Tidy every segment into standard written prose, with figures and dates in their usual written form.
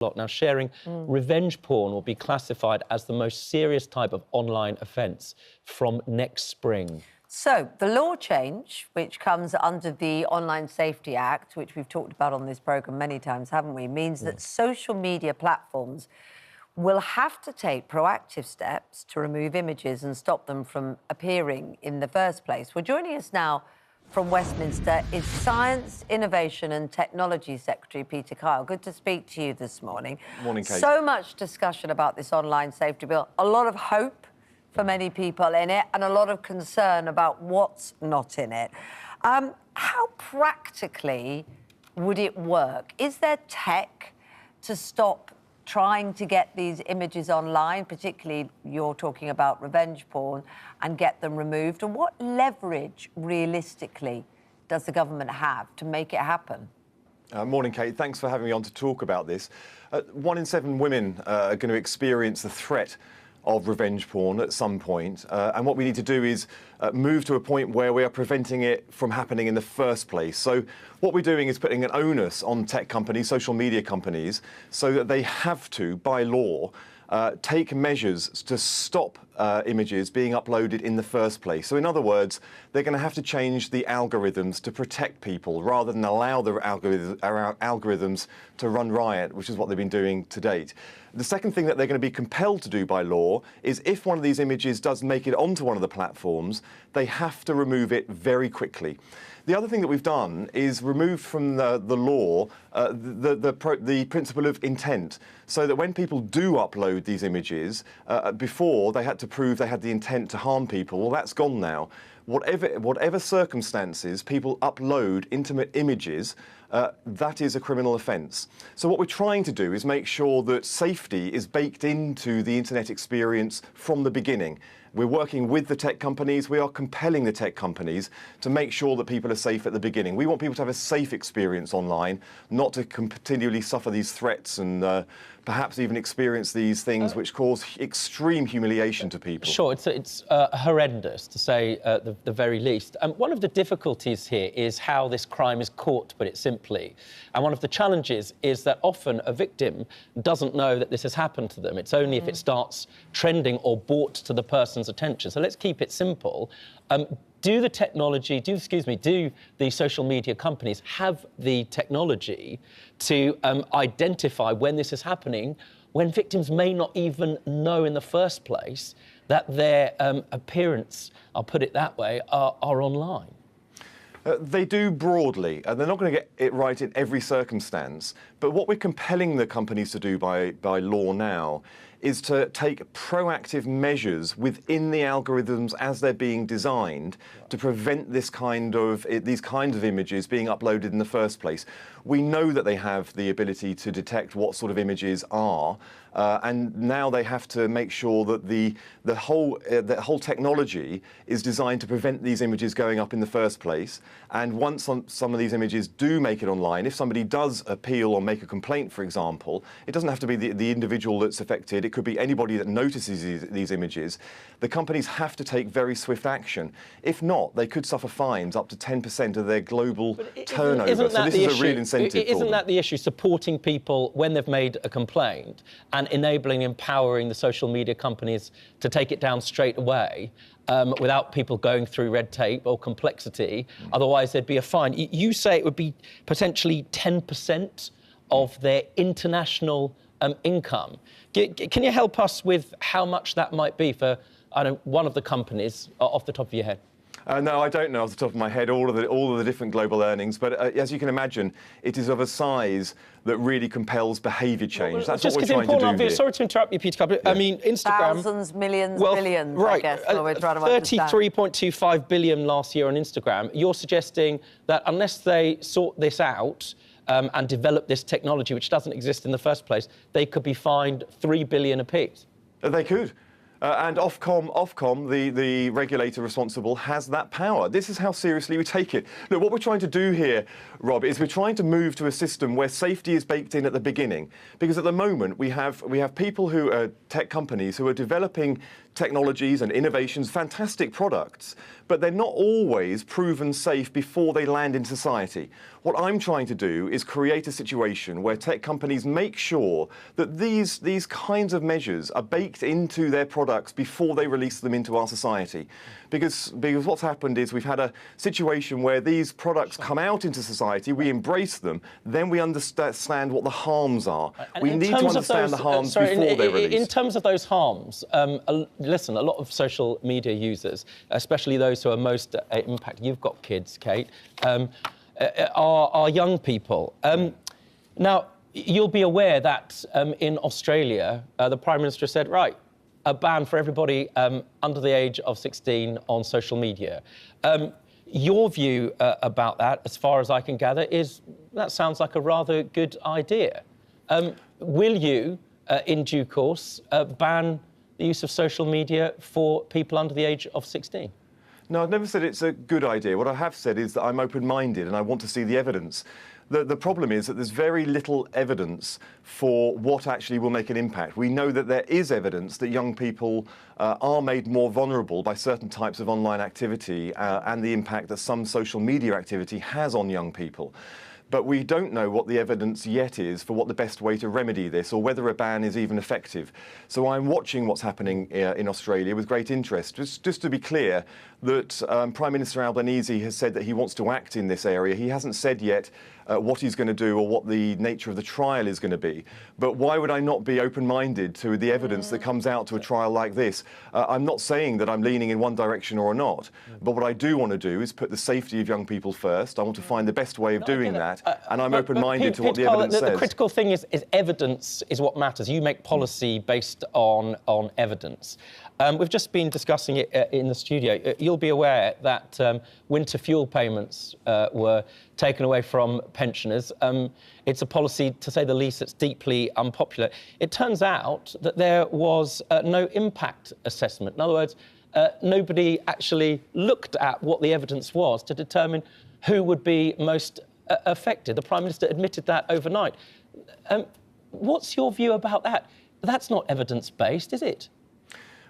lot. Now, sharing revenge porn will be classified as the most serious type of online offence from next spring. So, the law change, which comes under the Online Safety Act, which we've talked about on this programme many times, haven't we, means that social media platforms will have to take proactive steps to remove images and stop them from appearing in the first place. Well, joining us now from Westminster is Science, Innovation and Technology Secretary Peter Kyle. Good to speak to you this morning. Morning, Kate. So much discussion about this online safety bill. A lot of hope for many people in it and a lot of concern about what's not in it. How practically would it work? Is there tech to stop trying to get these images online, particularly you're talking about revenge porn, and get them removed? And what leverage, realistically, does the government have to make it happen? Morning, Kate. Thanks for having me on to talk about this. 1 in 7 women are going to experience the threat of revenge porn at some point. And what we need to do is move to a point where we are preventing it from happening in the first place. So what we're doing is putting an onus on tech companies, social media companies, so that they have to, by law, take measures to stop images being uploaded in the first place. So in other words, they're going to have to change the algorithms to protect people rather than allow the algorithms to run riot, which is what they've been doing to date. The second thing that they're going to be compelled to do by law is if one of these images does make it onto one of the platforms, they have to remove it very quickly. The other thing that we've done is removed from the law the principle of intent, so that when people do upload these images, before they had to prove they had the intent to harm people, well, that's gone now. Whatever circumstances people upload intimate images, that is a criminal offence. So what we're trying to do is make sure that safety is baked into the internet experience from the beginning. We're working with the tech companies. We are compelling the tech companies to make sure that people are safe at the beginning. We want people to have a safe experience online, not to continually suffer these threats and perhaps even experience these things which cause extreme humiliation to people. Sure, it's horrendous, to say the very least. One of the difficulties here is how this crime is caught, to put it simply. And one of the challenges is that often a victim doesn't know that this has happened to them. It's only if it starts trending or brought to the person's attention. So let's keep it simple. Do the social media companies have the technology to identify when this is happening, when victims may not even know in the first place that their appearance, I'll put it that way, are online? They do broadly, and they're not going to get it right in every circumstance. But what we're compelling the companies to do by law now is to take proactive measures within the algorithms as they're being designed to prevent these kinds of images being uploaded in the first place. We know that they have the ability to detect what sort of images are, and now they have to make sure that the whole technology is designed to prevent these images going up in the first place. And once some of these images do make it online, if somebody does appeal or make a complaint, for example, it doesn't have to be the individual that's affected. It could be anybody that notices these images. The companies have to take very swift action. If not, they could suffer fines up to 10% of their global turnover. So this is a real incentive for them. Isn't that the issue, supporting people when they've made a complaint and enabling, empowering the social media companies to take it down straight away without people going through red tape or complexity? Otherwise, there'd be a fine. You say it would be potentially 10% of their international income. Can you help us with how much that might be for, one of the companies off the top of your head? No, I don't know off the top of my head all of the different global earnings, but as you can imagine, it is of a size that really compels behaviour change. That's what we're trying to do here. Sorry to interrupt you, Peter. I mean, Instagram... Thousands, millions, billions, right, I guess, we're trying to understand. 33.25 billion last year on Instagram. You're suggesting that unless they sort this out and develop this technology, which doesn't exist in the first place, they could be fined $3 billion apiece? They could. And Ofcom, the regulator responsible, has that power. This is how seriously we take it. Look, what we're trying to do here, Rob, is we're trying to move to a system where safety is baked in at the beginning. Because at the moment, we have people who are tech companies who are developing technologies and innovations, fantastic products, but they're not always proven safe before they land in society. What I'm trying to do is create a situation where tech companies make sure that these kinds of measures are baked into their products before they release them into our society. Because what's happened is we've had a situation where these products come out into society, we embrace them, then we understand what the harms are. We need to understand the harms before they're released. In terms of those harms, listen, a lot of social media users, especially those who are most impacted, you've got kids, Kate, are young people. Now, you'll be aware that in Australia, the Prime Minister said, right, a ban for everybody under the age of 16 on social media. Your view about that, as far as I can gather, is that sounds like a rather good idea. Will you, in due course, ban the use of social media for people under the age of 16? No, I've never said it's a good idea. What I have said is that I'm open-minded and I want to see the evidence. The problem is that there's very little evidence for what actually will make an impact. We know that there is evidence that young people are made more vulnerable by certain types of online activity and the impact that some social media activity has on young people. But we don't know what the evidence yet is for what the best way to remedy this or whether a ban is even effective. So I'm watching what's happening in Australia with great interest. Just to be clear, that Prime Minister Albanese has said that he wants to act in this area. He hasn't said yet what he's going to do or what the nature of the trial is going to be. But why would I not be open-minded to the evidence that comes out to a trial like this? I'm not saying that I'm leaning in one direction or not, but what I do want to do is put the safety of young people first. I want to find the best way of doing that, and I'm open-minded to what the evidence says. The critical thing is evidence is what matters. You make policy based on evidence. We've just been discussing it in the studio. You'll be aware that winter fuel payments were taken away from pensioners. It's a policy, to say the least, that's deeply unpopular. It turns out that there was no impact assessment. In other words, nobody actually looked at what the evidence was to determine who would be most affected. The Prime Minister admitted that overnight. What's your view about that? That's not evidence-based, is it?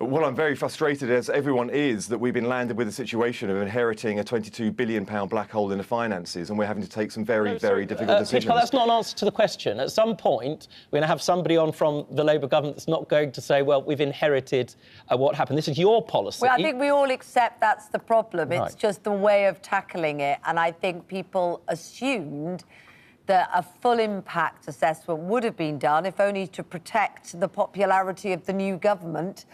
Well, I'm very frustrated, as everyone is, that we've been landed with a situation of inheriting a £22 billion black hole in the finances, and we're having to take some very difficult decisions. But that's not an answer to the question. At some point, we're going to have somebody on from the Labour government that's not going to say, well, we've inherited what happened. This is your policy. Well, I think we all accept that's the problem. Right. It's just the way of tackling it. And I think people assumed that a full impact assessment would have been done, if only to protect the popularity of the new government,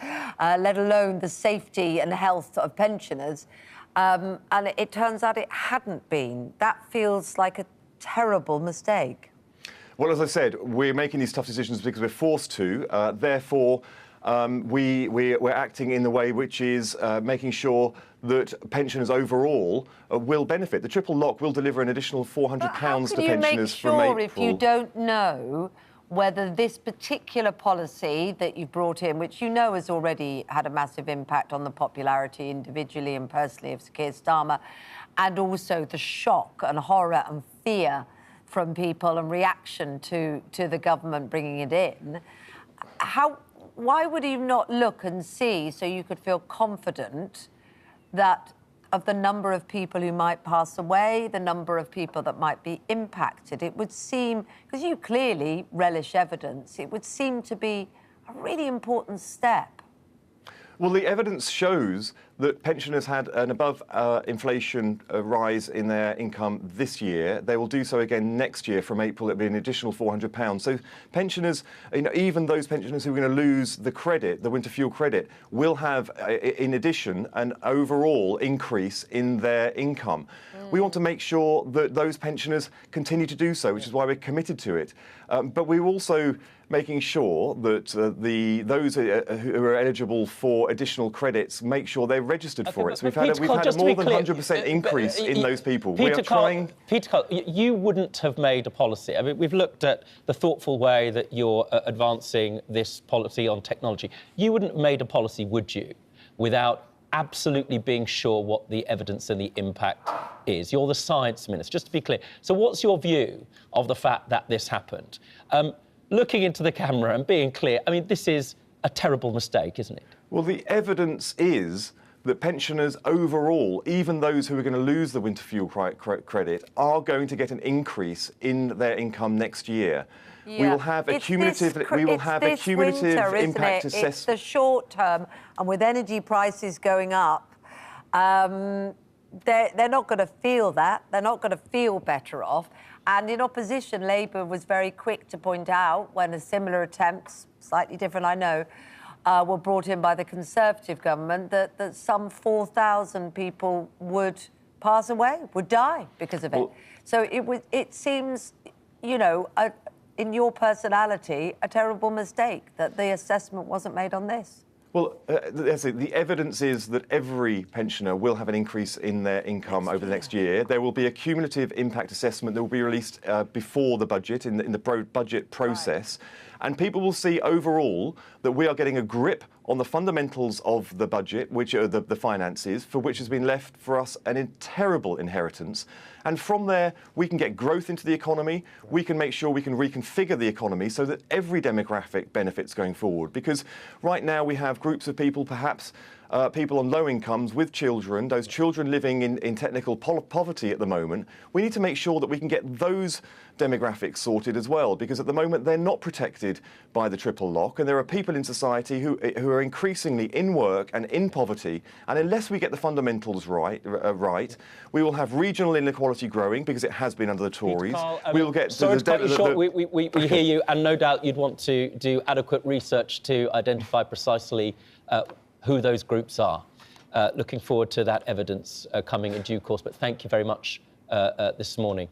let alone the safety and health of pensioners. And it turns out it hadn't been. That feels like a terrible mistake. Well, as I said, we're making these tough decisions because we're forced to. Therefore, we're acting in the way which is making sure that pensioners overall will benefit. The triple lock will deliver an additional £400 to pensioners from April. How can you make sure, if you don't know whether this particular policy that you've brought in, which you know has already had a massive impact on the popularity individually and personally of Keir Starmer, and also the shock and horror and fear from people and reaction to the government bringing it in, why would you not look and see so you could feel confident that of the number of people who might pass away, the number of people that might be impacted? It would seem, because you clearly relish evidence, it would seem to be a really important step. Well, the evidence shows that pensioners had an above inflation rise in their income this year. They will do so again next year from April. It'll be an additional £400. So pensioners, even those pensioners who are going to lose the credit, the winter fuel credit, will have, in addition, an overall increase in their income. We want to make sure that those pensioners continue to do so, which is why we're committed to it. But we're also making sure that those who are eligible for additional credits make sure they're registered Okay, for it. So we've had Peter a Cole, more than just to be 100% clear, increase in those people. We Peter are Cole, trying... Peter Cole, you wouldn't have made a policy. I mean, we've looked at the thoughtful way that you're advancing this policy on technology. You wouldn't have made a policy, would you, without absolutely being sure what the evidence and the impact is? You're the science minister, just to be clear. So what's your view of the fact that this happened? Looking into the camera and being clear, I mean, this is a terrible mistake, isn't it? Well, the evidence is that pensioners overall, even those who are going to lose the winter fuel credit, are going to get an increase in their income next year. Yeah. We will have a cumulative impact assessment. It's the short term, and with energy prices going up, they're not going to feel that. They're not going to feel better off. And in opposition, Labour was very quick to point out when a similar attempts, slightly different, I know, were brought in by the Conservative government, that some 4,000 people would pass away, would die because of it. Well, so it seems, you know, in your personality, a terrible mistake that the assessment wasn't made on this. Well, the evidence is that every pensioner will have an increase in their income over the next year. There will be a cumulative impact assessment that will be released before the budget, in the budget process. Right. And people will see overall that we are getting a grip on the fundamentals of the budget, which are the finances, for which has been left for us a terrible inheritance. And from there, we can get growth into the economy. We can make sure we can reconfigure the economy so that every demographic benefits going forward. Because right now we have groups of people, perhaps people on low incomes with children, those children living in technical poverty at the moment. We need to make sure that we can get those demographics sorted as well, because at the moment they're not protected by the triple lock, and there are people in society who are increasingly in work and in poverty, and unless we get the fundamentals right, we will have regional inequality growing, because it has been under the Tories. We will get... Sorry to cut you short, we hear you, and no doubt you'd want to do adequate research to identify precisely who those groups are. Looking forward to that evidence coming in due course, but thank you very much this morning.